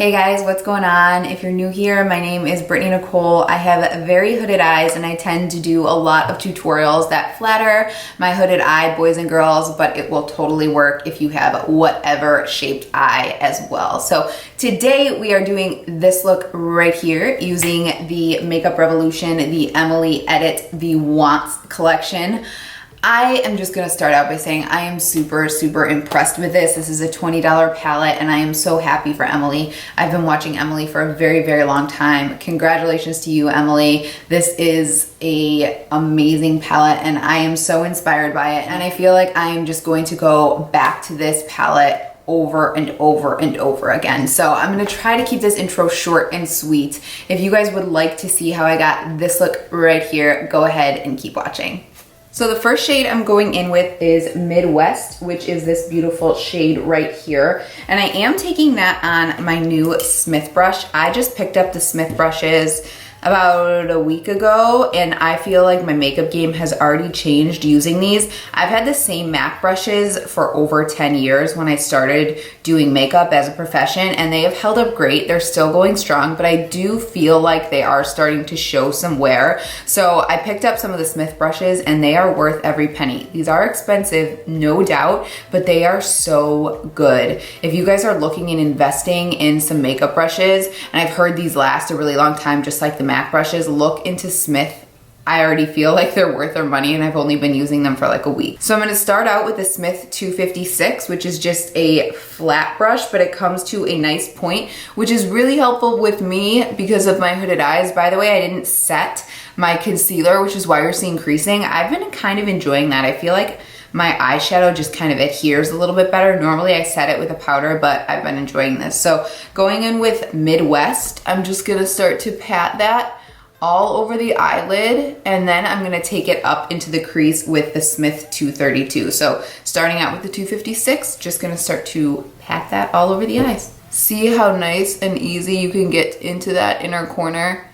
Hey guys, what's going on? If you're new here, my name is BrittanyNichole. I have very hooded eyes and I tend to do a lot of tutorials that flatter my hooded eye boys and girls, but it will totally work if you have whatever shaped eye as well. So today we are doing this look right here using the Makeup Revolution, the Emily Edit the Wants collection. I am just gonna start out by saying I am super impressed with this. This is a $20 palette and I am so happy for Emily. I've been watching Emily for a very long time. Congratulations to you, Emily. This is a amazing palette and I am so inspired by it. And I feel like I am just going to go back to this palette over and over again. So I'm gonna try to keep this intro short and sweet. If you guys would like to see how I got this look right here, go ahead and keep watching. So the first shade I'm going in with is Midwest, which is this beautiful shade right here. And I am taking that on my new Smith brush. I just picked up the Smith brushes about a week ago and I feel like my makeup game has already changed using these. I've had the same MAC brushes for over 10 years when I started doing makeup as a profession and they have held up great. They're still going strong, but I do feel like they are starting to show some wear. So I picked up some of the Smith brushes and they are worth every penny. These are expensive, no doubt, but they are so good. If you guys are looking and investing in some makeup brushes, and I've heard these last a really long time, just like the MAC brushes, look into Smith. I already feel like they're worth their money and I've only been using them for like a week. So I'm gonna start out with the Smith 256, which is just a flat brush, but it comes to a nice point, which is really helpful with me because of my hooded eyes. By the way, I didn't set my concealer, which is why you're seeing creasing. I've been kind of enjoying that. I feel like my eyeshadow just kind of adheres a little bit better. Normally I set it with a powder, but I've been enjoying this. So going in with Midwest, I'm just gonna start to pat that all over the eyelid, and then I'm gonna take it up into the crease with the Smith 232. So starting out with the 256, just gonna start to pat that all over the eyes. See how nice and easy you can get into that inner corner?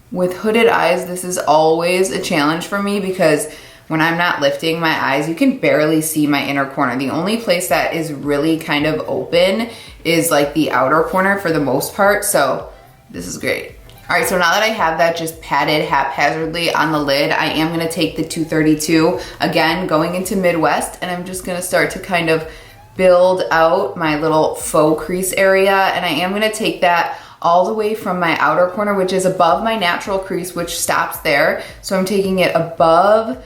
With hooded eyes, this is always a challenge for me because when I'm not lifting my eyes, you can barely see my inner corner. The only place that is really kind of open is like the outer corner for the most part, so this is great. All right, so now that I have that just patted haphazardly on the lid, I am gonna take the 232, again, going into Midwest, and I'm just gonna start to kind of build out my little faux crease area, and I am gonna take that all the way from my outer corner, which is above my natural crease, which stops there. So I'm taking it above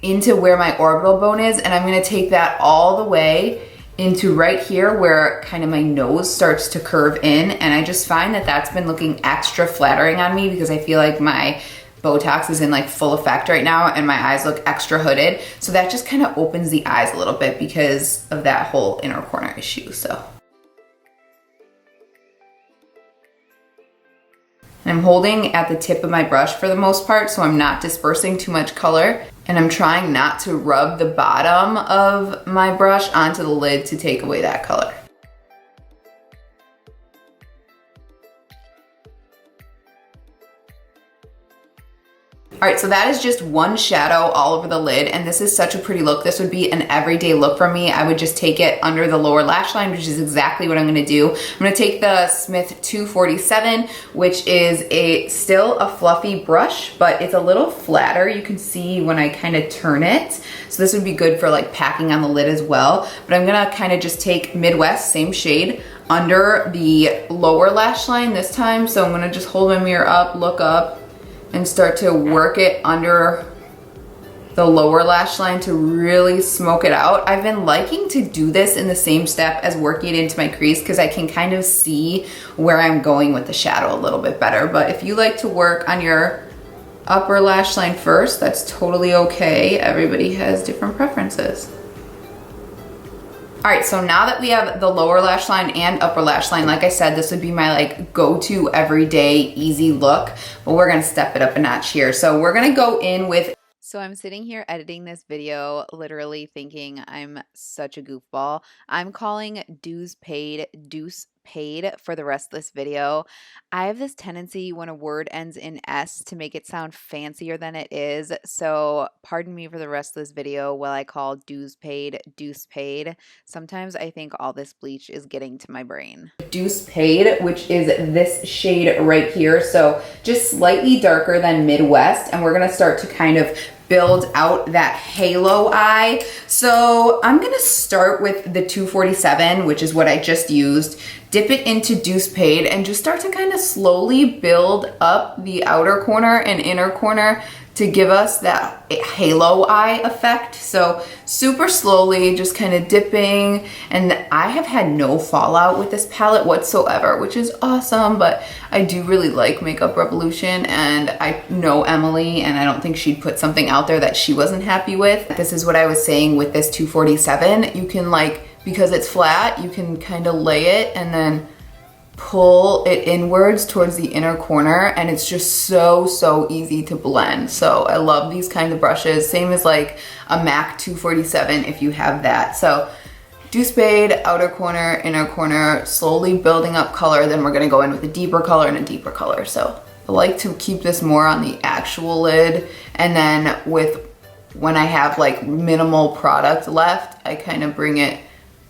into where my orbital bone is, and I'm gonna take that all the way into right here where kind of my nose starts to curve in, and I just find that that's been looking extra flattering on me because I feel like my Botox is in like full effect right now and my eyes look extra hooded. So that just kind of opens the eyes a little bit because of that whole inner corner issue, so. And I'm holding at the tip of my brush for the most part, so I'm not dispersing too much color. And I'm trying not to rub the bottom of my brush onto the lid to take away that color. All right, so that is just one shadow all over the lid, and this is such a pretty look. This would be an everyday look for me. I would just take it under the lower lash line, which is exactly what I'm gonna do. I'm gonna take the Smith 247, which is still a fluffy brush, but it's a little flatter. You can see when I kind of turn it. So this would be good for like packing on the lid as well. But I'm gonna kind of just take Midwest, same shade, under the lower lash line this time. So I'm gonna just hold my mirror up, look up, and start to work it under the lower lash line to really smoke it out. I've been liking to do this in the same step as working it into my crease because I can kind of see where I'm going with the shadow a little bit better. But if you like to work on your upper lash line first, that's totally okay. Everybody has different preferences. All right, so now that we have the lower lash line and upper lash line, like I said, this would be my like go-to everyday easy look, but we're gonna step it up a notch here. So we're gonna go in with. So I'm sitting here editing this video, literally thinking I'm such a goofball. I'm calling dues paid deuce paid for the rest of this video. I have this tendency when a word ends in S to make it sound fancier than it is. So pardon me for the rest of this video while I call dues paid, deuce paid. Sometimes I think all this bleach is getting to my brain. Deuce paid, which is this shade right here. So just slightly darker than Midwest. And we're gonna start to kind of build out that halo eye. So I'm gonna start with the 247, which is what I just used, dip it into Deuce Paid, and just start to kind of slowly build up the outer corner and inner corner to give us that halo eye effect. So super slowly, just kind of dipping. And I have had no fallout with this palette whatsoever, which is awesome, but I do really like Makeup Revolution, and I know Emily, and I don't think she'd put something out there that she wasn't happy with. This is what I was saying with this 247. You can, like, because it's flat, you can kind of lay it and then pull it inwards towards the inner corner, and it's just so easy to blend. So I love these kind of brushes, same as like a MAC 247 if you have that. So Deuce Paid, outer corner, inner corner, slowly building up color. Then we're gonna go in with a deeper color and a deeper color. So I like to keep this more on the actual lid, and then when I have like minimal product left, I kind of bring it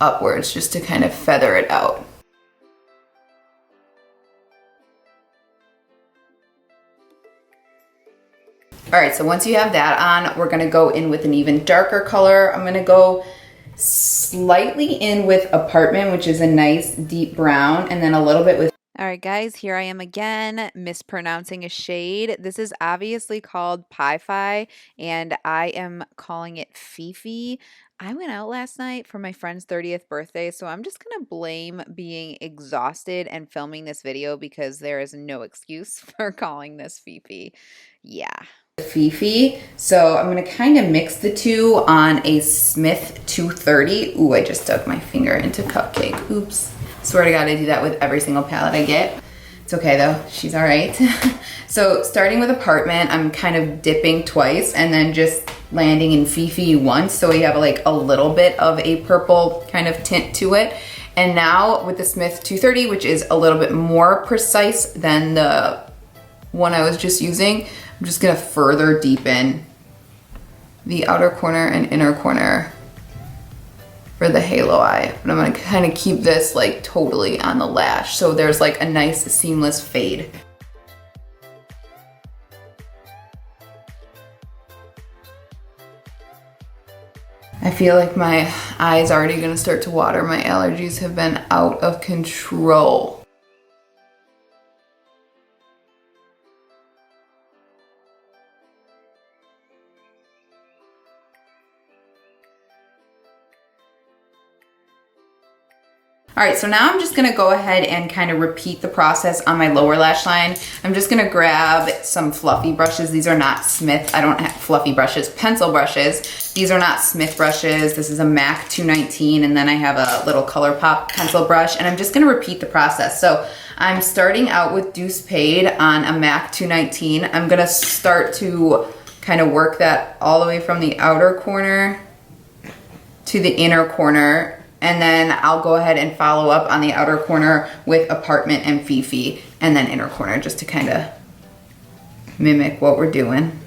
upwards just to kind of feather it out. All right, so once you have that on, we're gonna go in with an even darker color. I'm gonna go slightly in with Apartment, which is a nice deep brown, and then a little bit with... All right, guys, here I am again, mispronouncing a shade. This is obviously called Pi-Fi, and I am calling it Fifi. I went out last night for my friend's 30th birthday, so I'm just gonna blame being exhausted and filming this video because there is no excuse for calling this Fifi. Yeah. Fifi. So I'm gonna kind of mix the two on a Smith 230. Ooh, I just dug my finger into Cupcake. Oops. Swear to God, I do that with every single palette I get. It's okay though, she's all right. So starting with Apartment, I'm kind of dipping twice and then just landing in Fifi once. So we have like a little bit of a purple kind of tint to it. And now with the Smith 230, which is a little bit more precise than the one I was just using, I'm just gonna further deepen the outer corner and inner corner for the halo eye. But I'm gonna kind of keep this like totally on the lash, so there's like a nice seamless fade. I feel like my eye's already gonna start to water. My allergies have been out of control. All right, so now I'm just gonna go ahead and kind of repeat the process on my lower lash line. I'm just gonna grab some fluffy brushes. These are not Smith, I don't have fluffy brushes, pencil brushes. These are not Smith brushes. This is a MAC 219, and then I have a little ColourPop pencil brush, and I'm just gonna repeat the process. So I'm starting out with Deuce Paid on a MAC 219. I'm gonna start to kind of work that all the way from the outer corner to the inner corner. And then I'll go ahead and follow up on the outer corner with Apartment and Fifi, and then inner corner just to kind of mimic what we're doing.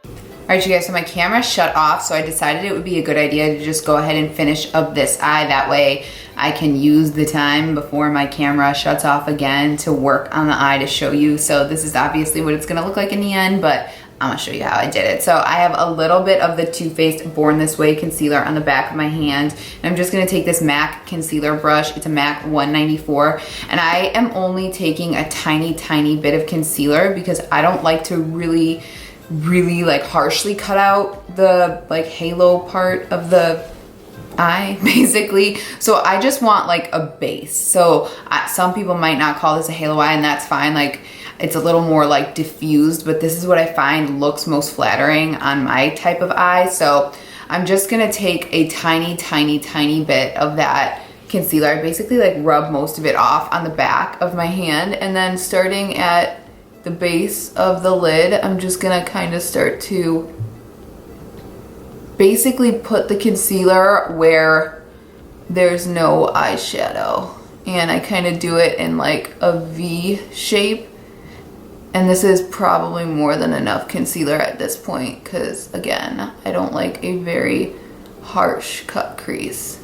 All right, you guys, so my camera shut off, so I decided it would be a good idea to just go ahead and finish up this eye. That way I can use the time before my camera shuts off again to work on the eye to show you. So this is obviously what it's gonna look like in the end, but I'm gonna show you how I did it. So I have a little bit of the Too Faced Born This Way concealer on the back of my hand. And I'm just gonna take this MAC concealer brush. It's a MAC 194. And I am only taking a tiny bit of concealer because I don't like to really like harshly cut out the like halo part of the eye, basically. So I just want like a base. So some people might not call this a halo eye, and that's fine. Like, it's a little more like diffused, but this is what I find looks most flattering on my type of eye. So I'm just gonna take a tiny bit of that concealer. I basically like rub most of it off on the back of my hand, and then starting at the base of the lid, I'm just gonna kind of start to basically put the concealer where there's no eyeshadow. And I kind of do it in like a V shape. And this is probably more than enough concealer at this point because, again, I don't like a very harsh cut crease.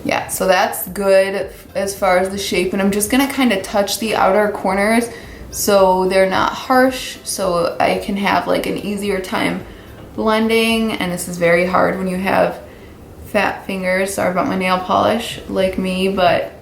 Yeah, so that's good as far as the shape, and I'm just gonna kind of touch the outer corners so they're not harsh, so I can have like an easier time blending. And this is very hard when you have fat fingers. Sorry about my nail polish, like me, but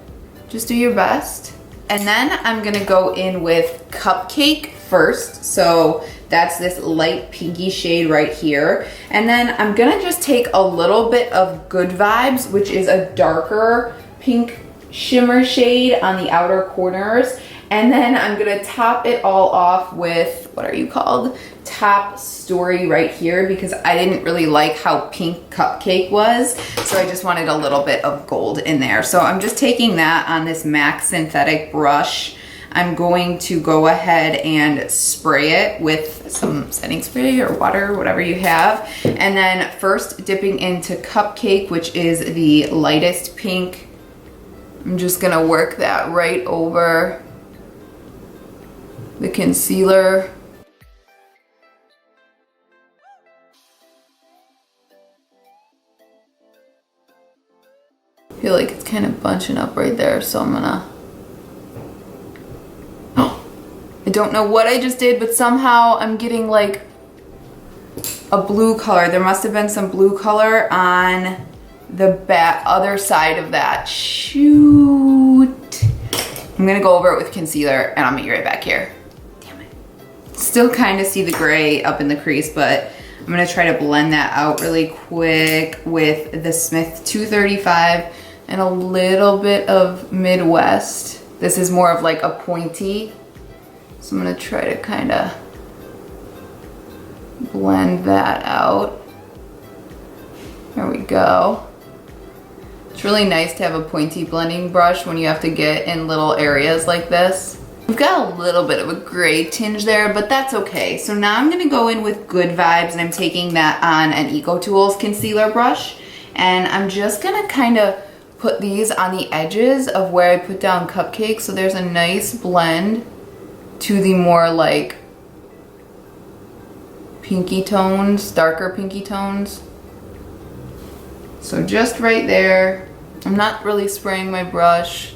just do your best. And then I'm gonna go in with Cupcake first. So that's this light pinky shade right here. And then I'm gonna just take a little bit of Good Vibes, which is a darker pink shimmer shade on the outer corners. And then I'm gonna top it all off with, what are you called? Top Story right here, because I didn't really like how pink Cupcake was. So I just wanted a little bit of gold in there. So I'm just taking that on this MAC synthetic brush. I'm going to go ahead and spray it with some setting spray or water, whatever you have. And then first dipping into Cupcake, which is the lightest pink. I'm just gonna work that right over the concealer. I feel like it's kind of bunching up right there, so I'm gonna... I don't know what I just did, but somehow I'm getting like a blue color. There must have been some blue color on the other side of that. Shoot. I'm gonna go over it with concealer and I'll meet you right back here. Damn it. Still kind of see the gray up in the crease, but I'm gonna try to blend that out really quick with the Smith 235 and a little bit of Midwest. This is more of like a pointy. So I'm gonna try to kind of blend that out. There we go. It's really nice to have a pointy blending brush when you have to get in little areas like this. We've got a little bit of a gray tinge there, but that's okay. So now I'm gonna go in with Good Vibes, and I'm taking that on an EcoTools concealer brush. And I'm just gonna kind of put these on the edges of where I put down Cupcake, so there's a nice blend to the more like pinky tones, darker pinky tones. So just right there. I'm not really spraying my brush.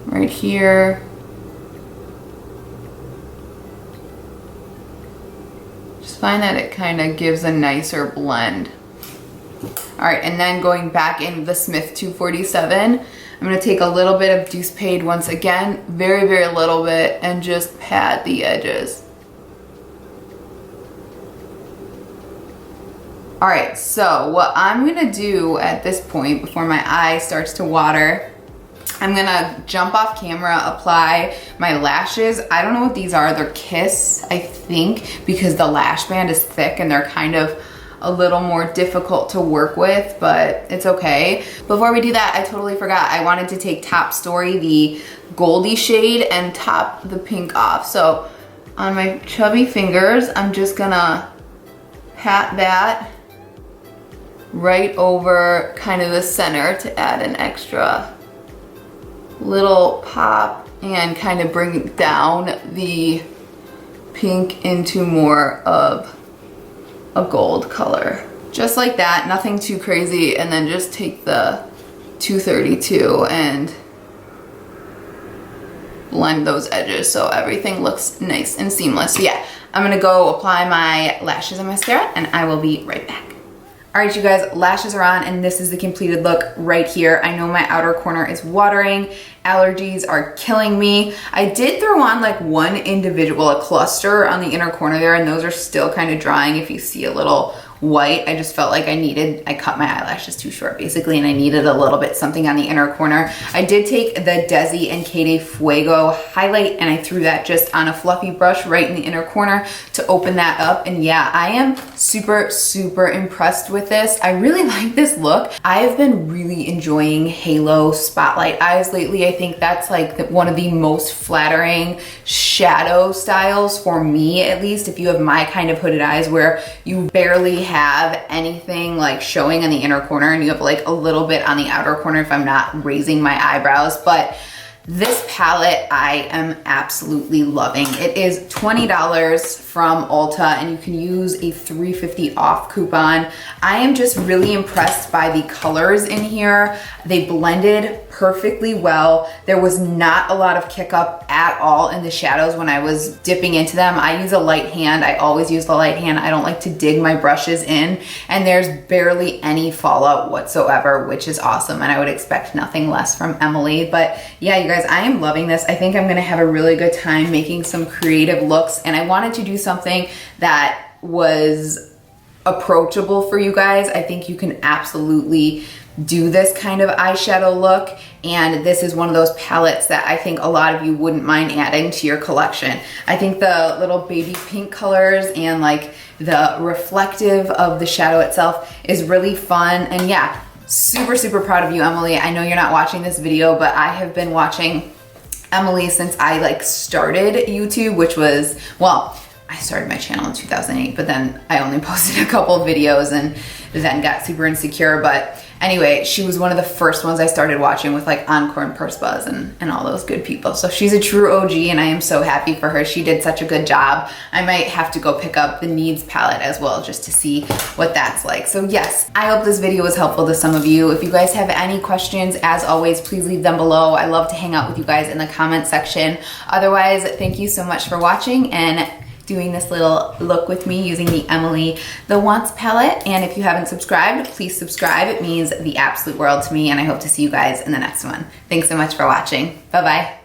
Right here. Just find that it kind of gives a nicer blend. All right, and then going back in the Smith 247, I'm gonna take a little bit of Douce Paid once again, very, very little bit, and just pat the edges. All right, so what I'm gonna do at this point, before my eye starts to water, I'm gonna jump off camera, apply my lashes. I don't know what these are, they're Kiss, I think, because the lash band is thick and they're kind of a little more difficult to work with, but it's okay. Before we do that, I totally forgot. I wanted to take Top Story, the Goldie shade, and top the pink off. So on my chubby fingers, I'm just gonna pat that right over kind of the center to add an extra little pop and kind of bring down the pink into more of a gold color. Just like that, nothing too crazy, and then just take the 232 and blend those edges so everything looks nice and seamless. So yeah, I'm gonna go apply my lashes and mascara and I will be right back. All right, you guys, lashes are on and this is the completed look right here. I know my outer corner is watering. Allergies are killing me. I did throw on like one individual, a cluster on the inner corner there, and those are still kind of drying if you see a little white. I just felt like I cut my eyelashes too short basically, and I needed a little bit something on the inner corner. I did take the Dexi and Katy Fuego highlight and I threw that just on a fluffy brush right in the inner corner to open that up. And yeah, I am super, super impressed with this. I really like this look. I've been really enjoying halo spotlight eyes lately. I think that's like one of the most flattering shadow styles for me, at least if you have my kind of hooded eyes where you barely have anything like showing on the inner corner and you have like a little bit on the outer corner if I'm not raising my eyebrows. But this palette I am absolutely loving. It is $20 from Ulta and you can use a $3.50 off coupon. I am just really impressed by the colors in here. They blended perfectly well. There was not a lot of kick up at all in the shadows when I was dipping into them. I use a light hand. I always use the light hand. I don't like to dig my brushes in, and there's barely any fallout whatsoever, which is awesome. And I would expect nothing less from Emily. But yeah, you guys, I am loving this. I think I'm gonna have a really good time making some creative looks, and I wanted to do something that was approachable for you guys. I think you can absolutely do this kind of eyeshadow look, and this is one of those palettes that I think a lot of you wouldn't mind adding to your collection. I think the little baby pink colors and like the reflective of the shadow itself is really fun. And yeah, super, super proud of you, Emily. I know you're not watching this video, but I have been watching Emily since I like started YouTube, which was, well, I started my channel in 2008, but then I only posted a couple videos and then got super insecure. But anyway, she was one of the first ones I started watching with like Encore and Purse Buzz and all those good people. So she's a true OG and I am so happy for her. She did such a good job. I might have to go pick up the Needs palette as well just to see what that's like. So yes, I hope this video was helpful to some of you. If you guys have any questions, as always, please leave them below. I love to hang out with you guys in the comment section. Otherwise, thank you so much for watching and doing this little look with me using the Emily the Wants palette. And if you haven't subscribed, please subscribe. It means the absolute world to me, and I hope to see you guys in the next one. Thanks so much for watching. Bye-bye.